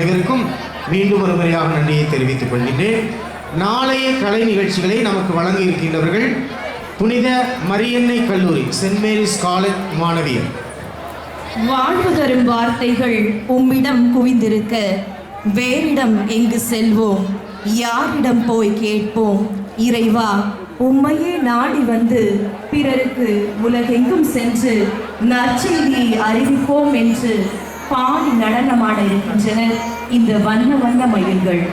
அனைவருக்கும் மீண்டும் ஒரு முறையாக நன்றியை தெரிவித்துக் கொள்கின்றேன். நாளைய கலை நிகழ்ச்சிகளை நமக்கு வழங்க இருக்கின்றவர்கள் புனித மரியன்னை கல்லூரி சென்ட் மேரிஸ் காலேஜ் மாணவியர். வாழ்வு தரும் வார்த்தைகள் உம்மிடம் குவிந்திருக்க வேறிடம் எங்கு செல்வோம், யாரிடம் போய் கேட்போம்? இறைவா, உம்மையே நாடி வந்து பிறருக்கு உலகெங்கும் சென்று நற்செய்தியை அறிவிப்போம் என்று பாடி நடனமாட இருக்கின்றனர் இந்த வண்ண வண்ண மயில்கள்.